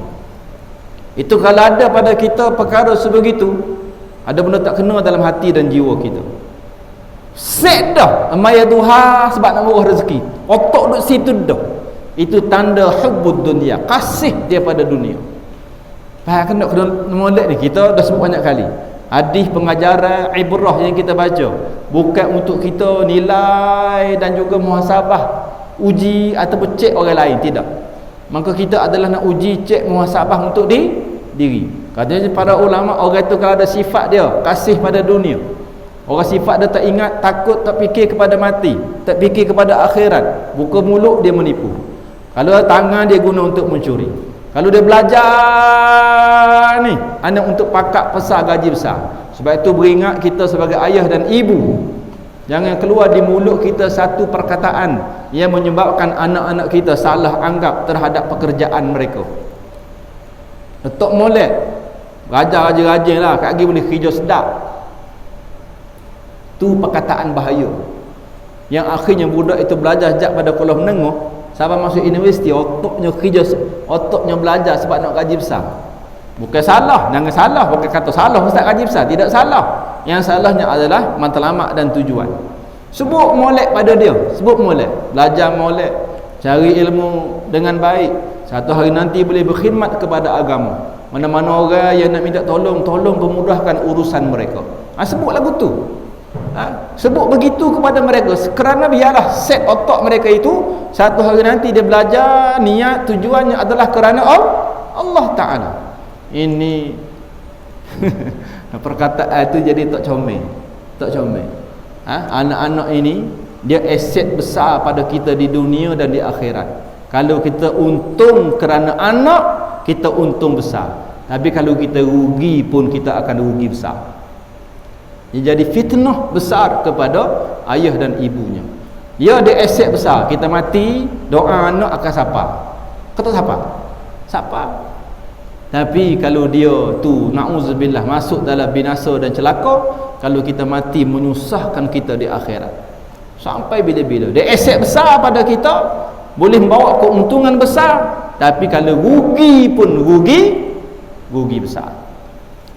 Itu kalau ada pada kita perkara sebegitu, ada benda tak kena dalam hati dan jiwa kita, set dah semaya duha sebab nak murah rezeki, otak duduk situ dah, itu tanda hubbud dunia, kasih dia pada dunia. Kena molek ni, kita dah sebut banyak kali. Hadis pengajaran ibrah yang kita baca bukan untuk kita nilai dan juga muhasabah, uji ataupun cek orang lain, tidak. Maka kita adalah nak uji, cek, muhasabah untuk diri. Katanya para ulama, orang itu kalau ada sifat dia kasih pada dunia, orang sifat dia tak ingat, takut, tak fikir kepada mati, tak fikir kepada akhirat, buka mulut dia menipu. Kalau tangan dia guna untuk mencuri, kalau dia belajar ni anak untuk pakak besar, gaji besar. Sebab itu beringat kita sebagai ayah dan ibu, jangan keluar di mulut kita satu perkataan yang menyebabkan anak-anak kita salah anggap terhadap pekerjaan mereka. Letak molek, rajin lah, kat lagi boleh kerja sedap. Tu perkataan bahaya yang akhirnya budak itu belajar sejak pada Kuala Menengah sampai masuk universiti, otaknya kerja, otaknya belajar sebab nak gaji besar. Bukan salah, jangan salah, bukan kata salah ustaz gaji besar, tidak salah. Yang salahnya adalah matlamat dan tujuan. Sebut molek pada dia, sebut molek, belajar molek, cari ilmu dengan baik, satu hari nanti boleh berkhidmat kepada agama. Mana-mana orang yang nak minta tolong pemudahkan urusan mereka. Sebut lagu tu, sebut begitu kepada mereka, kerana biarlah set otak mereka itu satu hari nanti dia belajar, niat tujuannya adalah kerana Allah Ta'ala. Ini perkataan itu jadi tak comel. Anak-anak ini dia aset besar pada kita di dunia dan di akhirat. Kalau kita untung kerana anak, kita untung besar. Tapi kalau kita rugi pun kita akan rugi besar. Dia jadi fitnah besar kepada ayah dan ibunya. Ya, dia aset besar. Kita mati, doa anak akan siapa? Kata siapa? Tapi kalau dia tu na'udzubillah masuk dalam binasa dan celaka, kalau kita mati menyusahkan kita di akhirat sampai bila-bila. Dia aset besar pada kita, boleh membawa keuntungan besar, tapi kalau rugi pun rugi besar.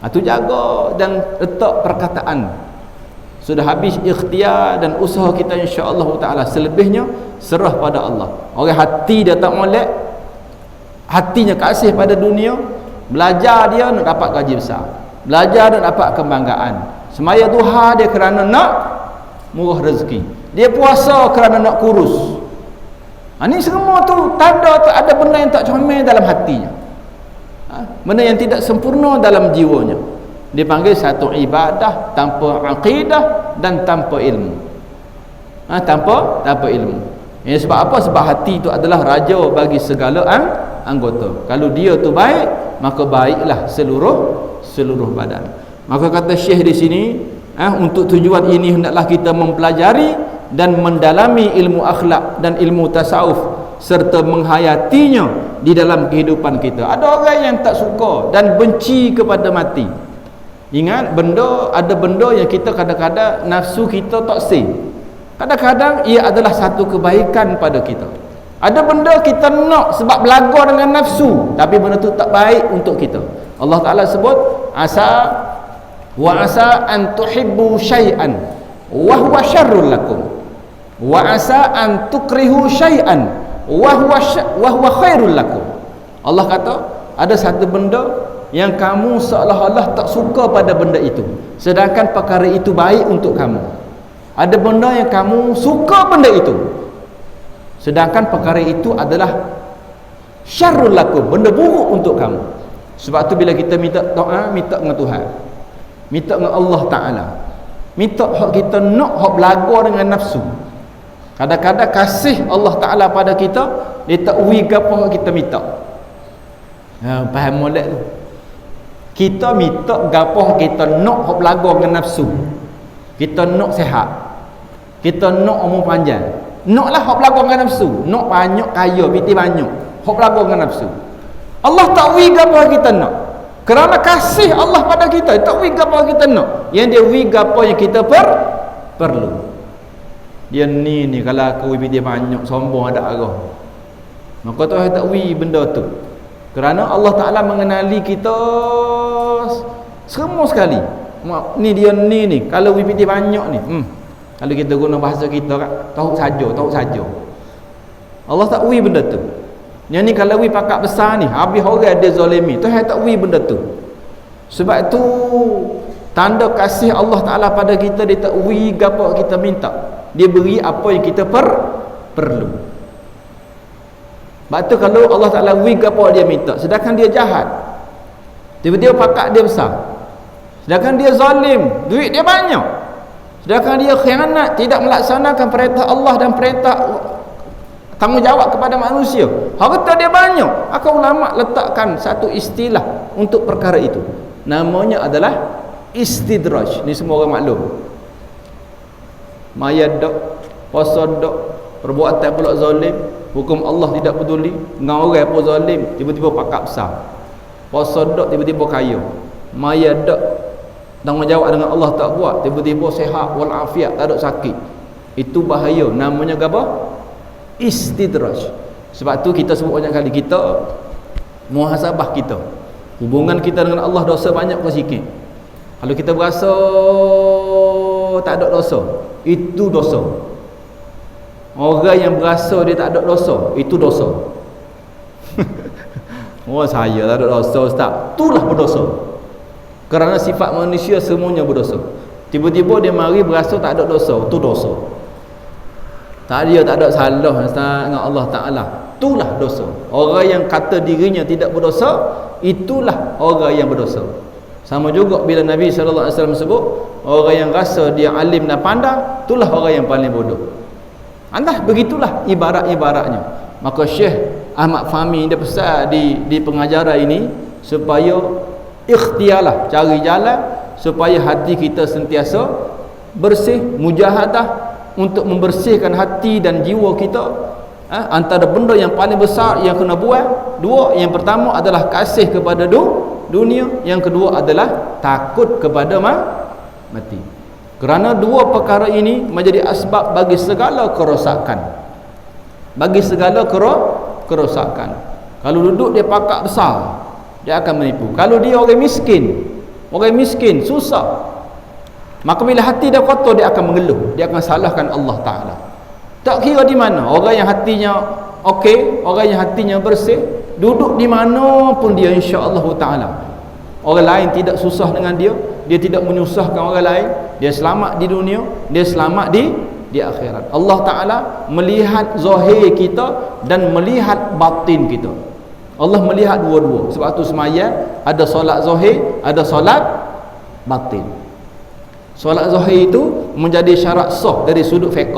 Itu jaga dan letak perkataan Sudah habis ikhtiar dan usaha kita insya-Allah taala. Selebihnya serah pada Allah. Orang hati dia tak molek, hatinya kasih pada dunia, belajar dia nak dapat gaji besar, belajar nak dapat kebanggaan, semaya duha dia kerana nak murah rezeki, dia puasa kerana nak kurus. Ini semua tu tanda ada benda yang tak comel dalam hatinya, benda yang tidak sempurna dalam jiwanya. Dipanggil satu ibadah tanpa akidah dan tanpa ilmu. Tanpa ilmu. Sebab apa? Sebab hati itu adalah raja bagi segala anggota. Kalau dia tu baik, maka baiklah seluruh badan. Maka kata Syekh di sini, untuk tujuan ini hendaklah kita mempelajari dan mendalami ilmu akhlak dan ilmu tasawuf serta menghayatinya di dalam kehidupan kita. Ada orang yang tak suka dan benci kepada mati. Ingat, ada benda yang kita kadang-kadang nafsu kita tak say. Kadang-kadang ia adalah satu kebaikan pada kita. Ada benda kita nak sebab belaga dengan nafsu, tapi benda tu tak baik untuk kita. Allah Ta'ala sebut asa an tuhibbu syai'an wa huwa syarrul lakum wa asa an tukrihu syai'an wa huwa khairul lakum. Allah kata ada satu benda yang kamu seolah-olah tak suka pada benda itu, sedangkan perkara itu baik untuk kamu. Ada benda yang kamu suka benda itu, sedangkan perkara itu adalah syarrul lakum, benda buruk untuk kamu. Sebab tu bila kita minta doa, minta dengan Tuhan, minta dengan Allah Ta'ala, minta hak kita nak hak belaga dengan nafsu. Kadang-kadang kasih Allah Ta'ala pada kita, dia tak uwi apa kita minta. Faham molek tu? Kita minta gapo kita nak hok belaga dengan nafsu. Kita nak sihat, kita nak umur panjang, naklah hok belaga dengan nafsu, nak banyak kaya, piti banyak, hok belaga dengan nafsu. Allah tak wi gapo kita nak, kerana kasih Allah pada kita, tak wi gapo kita nak, yang dia wi gapo yang kita perlu. Dia ni kalau aku wi piti banyak, sombong ada arah, maka tu tak wi benda tu. Kerana Allah Ta'ala mengenali kita semua sekali. Ni dia ni kalau WPT banyak ni, kalau kita guna bahasa kita kan, tahu saja. Allah tak wi benda tu. Yang ni kalau wi pakak besar ni, habis orang dia zalimi, Tuhan tak wi benda tu. Sebab tu tanda kasih Allah Ta'ala pada kita, dia tak wi gapo kita minta, dia beri apa yang kita perlu. Sebab tu kalau Allah Ta'ala wig apa dia minta, sedangkan dia jahat, tiba-tiba pakak dia besar, sedangkan dia zalim, duit dia banyak, sedangkan dia khianat, tidak melaksanakan perintah Allah dan perintah tanggungjawab kepada manusia, harta dia banyak. Maka ulama letakkan satu istilah untuk perkara itu, namanya adalah istidraj. Ni semua orang maklum. Mayat dok, puasa dok, perbuatan pula zalim, hukum Allah tidak peduli, dengan orang pun zalim, tiba-tiba pakak besar. Puasa dok, tiba-tiba kaya. Maya dok, tanggungjawab dengan Allah tak buat, tiba-tiba sihat walafiat, tak ada sakit. Itu bahaya, namanya apa? Istidraj. Sebab tu kita sebut banyak kali, kita muhasabah kita, hubungan kita dengan Allah dosa banyak ke sikit. Kalau kita berasa tak ada dosa, itu dosa. Orang yang berasa dia tak ada dosa, itu dosa. Oh, saya tak ada dosa, Ustaz. Itulah berdosa. Kerana sifat manusia semuanya berdosa. Tiba-tiba dia mari berasa tak ada dosa, itu dosa. Dia tak ada salah Ustaz dengan Allah Ta'ala, itulah dosa. Orang yang kata dirinya tidak berdosa, itulah orang yang berdosa. Sama juga bila Nabi SAW sebut, orang yang rasa dia alim dan pandai, itulah orang yang paling bodoh. Anda begitulah ibarat-ibaratnya. Maka Syekh Ahmad Fahmi dia pesan di pengajaran ini, supaya ikhtiarlah, cari jalan supaya hati kita sentiasa bersih, mujahadah untuk membersihkan hati dan jiwa kita. Antara benda yang paling besar yang kena buat, dua. Yang pertama adalah kasih kepada dunia, yang kedua adalah takut kepada mati. Kerana dua perkara ini menjadi asbab bagi segala kerosakan, bagi segala kerosakan. Kalau duduk dia pakak besar, dia akan menipu. Kalau dia orang miskin susah, Maka bila hati dia kotor, dia akan mengeluh, dia akan salahkan Allah Ta'ala. Tak kira di mana, orang yang hatinya okey, orang yang hatinya bersih, duduk di mana pun dia, insya-Allah Ta'ala, orang lain tidak susah dengan dia, dia tidak menyusahkan orang lain, dia selamat di dunia, dia selamat di akhirat. Allah Ta'ala melihat zahir kita dan melihat batin kita. Allah melihat dua-dua. Sebab tu semaya ada solat zahir, ada solat batin. Solat zahir itu menjadi syarat sah dari sudut fiqh.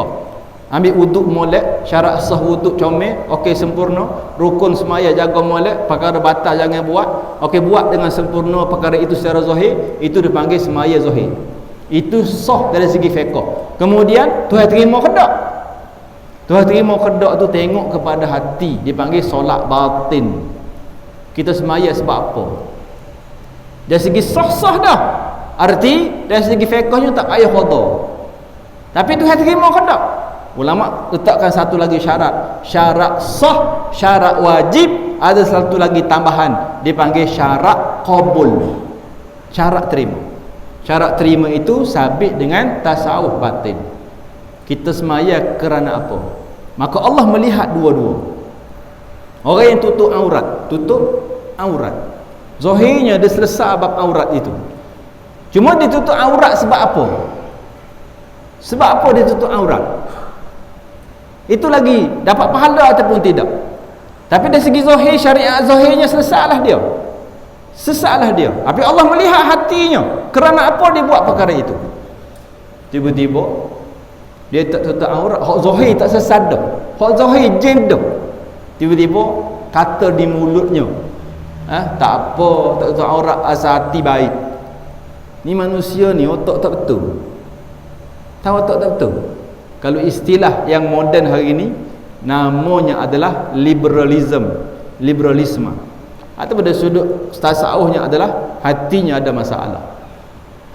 Ambil wuduk molek, syarat sah wuduk comel, okey sempurna. Rukun semaya jaga molek, perkara batal jangan buat. Okey buat dengan sempurna perkara itu secara zahir, itu dipanggil semaya zahir. Itu sah dari segi fiqh. Kemudian Tuhan terima kedak. Tuhan terima kedak tu tengok kepada hati, dipanggil solat batin. Kita semaya sebab apa? Dari segi sah-sah dah. Arti dari segi fiqhnya tak payah qada. Tapi Tuhan terima kedak? Ulama letakkan satu lagi syarat. Syarat sah, syarat wajib, ada satu lagi tambahan, dipanggil syarat qabul. Syarat terima. Syarat terima itu sabit dengan tasawuf batin. Kita semaya kerana apa? Maka Allah melihat dua-dua. Orang yang tutup aurat. Zahirnya dia selesai bab aurat itu. Cuma dia tutup aurat sebab apa? Sebab apa dia tutup aurat? Itu lagi dapat pahala ataupun tidak. Tapi dari segi zahir, syariat zahirnya sesatlah dia. Sesatlah dia. Tapi Allah melihat hatinya. Kerana apa dia buat perkara itu? Tiba-tiba dia tak tutup aurat, hak zahir tak sesat dah. Hak zahir jin dah. Tiba-tiba kata di mulutnya, tak apa, tak tutup aurat, asal hati baik. Ni manusia ni otak tak betul. Tahu otak tak betul? Kalau istilah yang moden hari ini, namanya adalah liberalisme. Atau pada sudut tasawufnya adalah hatinya ada masalah.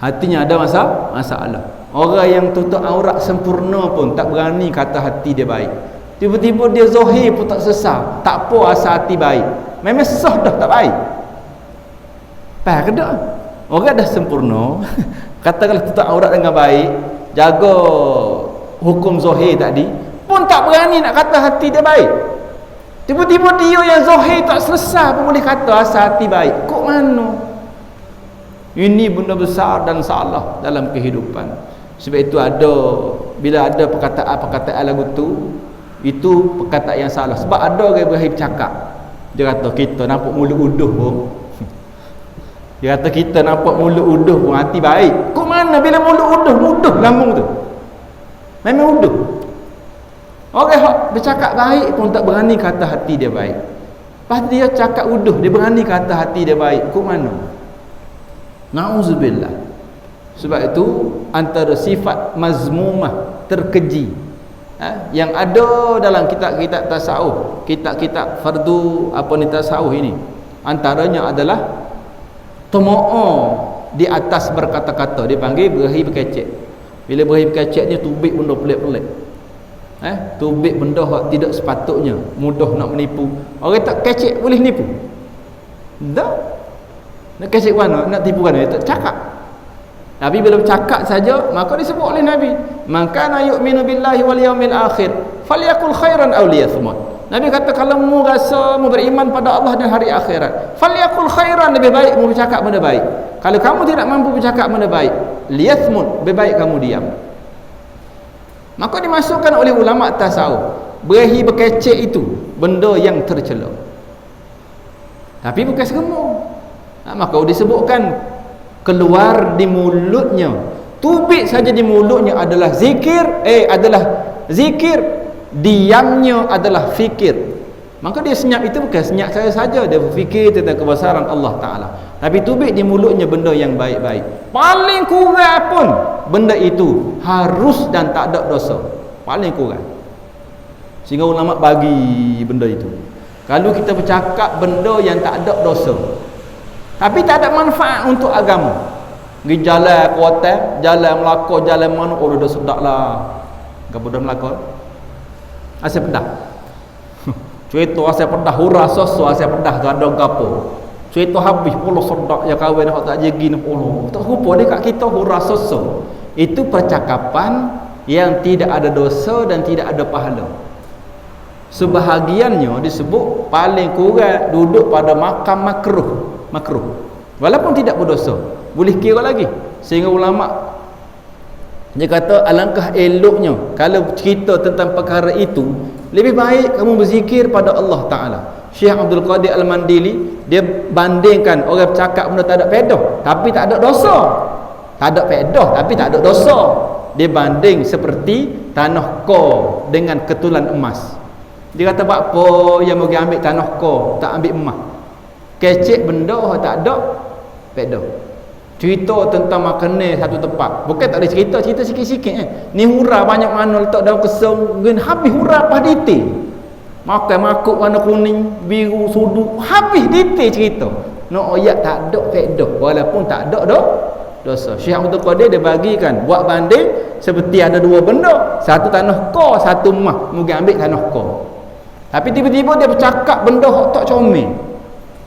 Hatinya ada masalah. Orang yang tutup aurat sempurna pun tak berani kata hati dia baik. Tiba-tiba dia zahir pun tak sesat. Tak apa asal hati baik. Memang sah dah tak baik. Faham ke tak? Orang dah sempurna, katakanlah tutup aurat dengan baik, jaga hukum zahir tadi, pun tak berani nak kata hati dia baik. Tiba-tiba dia yang zahir tak selesai pun boleh kata asal hati baik. Kok mana? Ini benda besar dan salah dalam kehidupan. Sebab itu bila ada perkataan lagu tu, itu perkataan yang salah. Sebab ada orang Ibrahim cakap, dia kata kita nampak mulut uduh pun, dia kata kita nampak mulut uduh pun hati baik. Kok mana bila mulut uduh lambung tu? Memang uduh. Orang yang bercakap baik pun tak berani kata hati dia baik. Lepas dia cakap uduh, dia berani kata hati dia baik. Kok mana? Na'udzubillah. Sebab itu antara sifat mazmumah, terkeji, yang ada dalam kitab-kitab tasawuf, kitab-kitab fardu tasawuf ini, antaranya adalah tomo'o di atas berkata-kata, dipanggil berahi berkecek. Bila berahi berkecek ni tubik benda pelik-pelik, tubik benda yang tidak sepatutnya, mudah nak menipu. Orang tak kecek boleh nipu dah. Nak kecek mana, nak tipu mana, tak cakap. Tapi bila bercakap saja, maka disebut oleh Nabi, man kana yu'minu billahi wal yawmil akhir falyakul khairan aw liyasmut. Nabi kata kalau mu rasa mu beriman pada Allah dan hari akhirat, falyakul khairan, lebih baik mu bercakap benda baik. Kalau kamu tidak mampu bercakap benda baik, liyasmut, lebih baik kamu diam. Maka dimasukkan oleh ulama tasawuf, berahi berkecek itu benda yang tercela, tapi bukan semua. Maka disebutkan keluar di mulutnya, tubik saja di mulutnya adalah zikir, diamnya adalah fikir. Maka dia senyap itu bukan senyap saja, dia berfikir tentang kebesaran Allah Ta'ala. Tapi tubik di mulutnya benda yang baik-baik. Paling kurang pun benda itu harus dan tak ada dosa. Paling kurang. Sehingga ulama bagi benda itu. Kalau kita bercakap benda yang tak ada dosa, tapi tak ada manfaat untuk agama, pergi jalan kuota, jalan Melaka, jalan mana, oh dah sedap lah. Apa dah Melaka? Asal pedah. Cerita asal pedah, hurah soso asal pedah tu ada gapo. Cerita habis pula sedap yang kahwin hak tak jegi ni pula. Tak rupa dia kat kita hura soso. Itu percakapan yang tidak ada dosa dan tidak ada pahala. Sebahagiannya disebut paling kurang duduk pada makam makruh. Walaupun tidak berdosa, boleh kira lagi. Sehingga ulama dia kata alangkah eloknya kalau cerita tentang perkara itu, lebih baik kamu berzikir pada Allah Ta'ala. Syekh Abdul Qadir Al-Mandili dia bandingkan orang bercakap benda tak ada faedah tapi tak ada dosa, tak ada faedah tapi tak ada dosa. Dia banding seperti tanah kor dengan ketulan emas. Dia kata buat apa yang mau ambil tanah kor tak ambil emas? Kecek benda tak ada faedah. Cerita tentang makanan satu tempat, bukan tak ada cerita sikit-sikit ni hura banyak mana letak daun kesung gen habis hura apa detail. Makan makuk warna kuning, biru, sudu, habis detail cerita. No ayat tak ada faedah walaupun tak ada dosa. Syekh Abdul Qadir dia bagikan buat banding seperti ada dua benda, satu tanah kor, satu emas. Mungkin ambil tanah kor. Tapi tiba-tiba dia bercakap benda hak tak comel.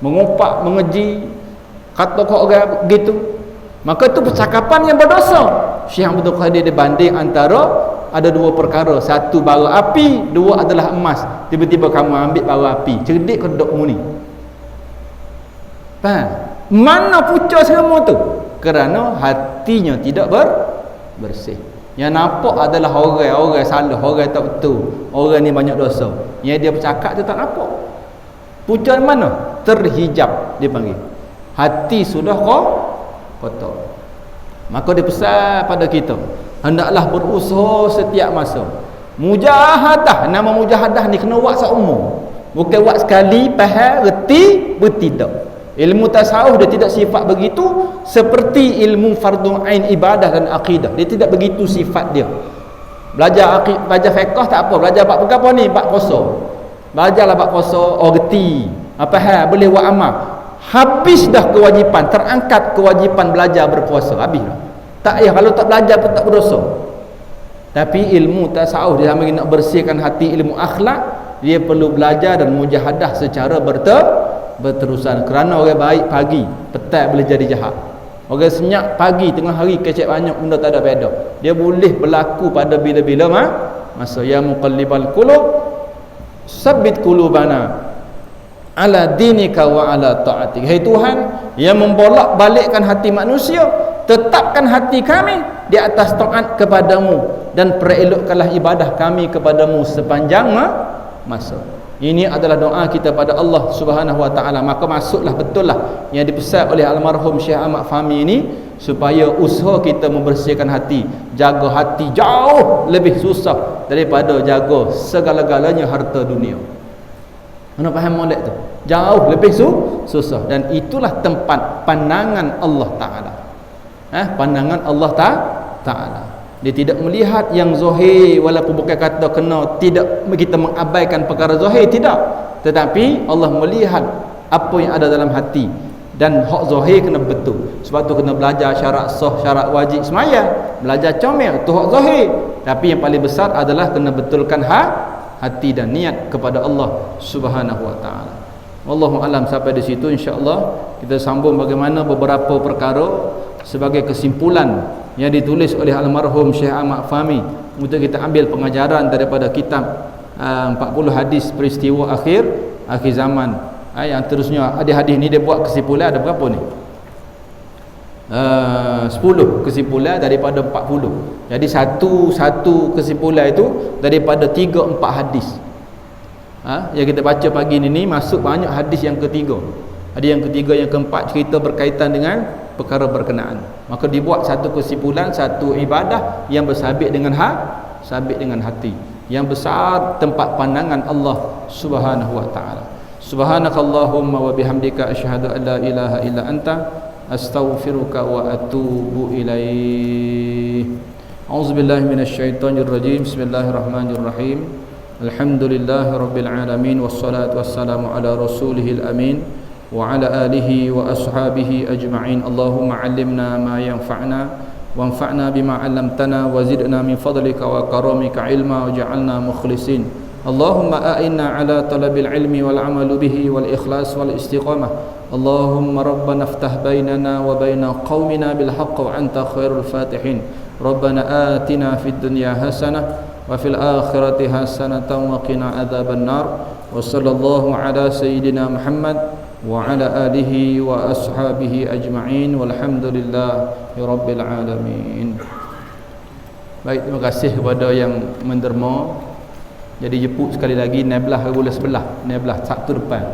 Mengumpat, mengeji, kata kau orang gitu. Maka itu percakapan yang berdosa. Syekh Abdul Qadir dia banding antara ada dua perkara, satu bara api, dua adalah emas. Tiba-tiba kamu ambil bara api, cerdik ke dok mu ni? Faham? Mana pucuk semua tu? Kerana hatinya tidak bersih. Yang nampak adalah orang salah, orang tak betul, orang ni banyak dosa. Yang dia bercakap tu tak nampak. Pucuk mana? Terhijab dia panggil. Hati sudah kotor. Maka dia pesan pada kita, hendaklah berusaha setiap masa. Mujahadah, nama mujahadah ni kena buat seumur. Bukan buat sekali faham, reti, bertindak. Ilmu tasawuf dia tidak sifat begitu seperti ilmu fardu ain ibadah dan akidah. Dia tidak begitu sifat dia. Belajar fiqh tak apa, belajar bab apa ni? Bab puasa. Belajarlah bab puasa, reti. Apa hal boleh buat amal. Habis dah kewajipan, terangkat kewajipan belajar berpuasa, habis dah. Tak payah, kalau tak belajar pun tak berdosa. Tapi ilmu tasawuf dia sama nak bersihkan hati, ilmu akhlak, dia perlu belajar dan mujahadah secara berterusan. Kerana orang baik pagi, petang boleh jadi jahat. Orang senyap pagi, tengah hari kecek banyak benda tak ada faedah. Dia boleh berlaku pada bila-bila masa. Ya muqallibal qulub, sabbit qulubana ala dinika wa ala ta'atik. Hai Tuhan yang membolak-balikkan hati manusia, tetapkan hati kami di atas taat kepadamu dan perelokkanlah ibadah kami kepadamu sepanjang masa. Ini adalah doa kita pada Allah Subhanahu wa taala. Maka masuklah betullah yang dipesan oleh almarhum Syekh Ahmad Fahmi ini, supaya usaha kita membersihkan hati, jaga hati jauh lebih susah daripada jaga segala-galanya harta dunia. Mana faham molek tu? Jauh lebih susah, dan itulah tempat pandangan Allah Taala. Pandangan Allah Taala. Dia tidak melihat yang zahir, walaupun bukan kata kena tidak kita mengabaikan perkara zahir, tidak. Tetapi Allah melihat apa yang ada dalam hati, dan hak zahir kena betul. Sebab tu kena belajar syarat sah, syarat wajib sembahyang, belajar comel tu hak zahir. Tapi yang paling besar adalah kena betulkan hati dan niat kepada Allah Subhanahu wa taala. Wallahu alam. Sampai di situ insya-Allah kita sambung bagaimana beberapa perkara sebagai kesimpulan yang ditulis oleh almarhum Syekh Ahmad Fahmi untuk kita ambil pengajaran daripada kitab 40 hadis peristiwa akhir zaman. Yang terusnya hadis-hadis ni dia buat kesimpulan ada berapa ni? 10 kesimpulan daripada 40. Jadi satu kesimpulan itu daripada 3-4 hadis. Yang kita baca pagi ni masuk banyak hadis yang ketiga. Ada yang ketiga, yang keempat cerita berkaitan dengan perkara berkenaan. Maka dibuat satu kesimpulan, satu ibadah yang bersabit dengan hati. Yang besar tempat pandangan Allah Subhanahu wa taala. Subhanakallahumma wa bihamdika asyhadu an la ilaha illa anta astaghfiruka wa atubu ilaih. A'udzubillahi minasyaitonir rajim. Bismillahirrahmanirrahim. Alhamdulillahirabbil alamin wassalatu wassalamu ala rasulihil amin wa ala alihi wa ashabihi ajma'in. Allahumma 'allimna ma yanfa'una wanfa'na bima 'allamtana wa zidna min fadlika wa karamika ilma waj'alna mukhlisin. Allahumma a'inna 'ala talabil ilmi wal 'amali bihi wal ikhlas wal istiqamah اللهم ربنا افتح بيننا وبين قومنا بالحق وأنت خير الفاتحين ربنا آتنا في الدنيا حسنة وفي الآخرة حسنة وقنا عذاب النار وصلى الله على سيدنا محمد وعلى آله وأصحابه أجمعين والحمد لله رب العالمين. Baik, terima kasih kepada yang menderma. Jadi jemput sekali lagi 16 bulan 11, 16 Sabtu depan.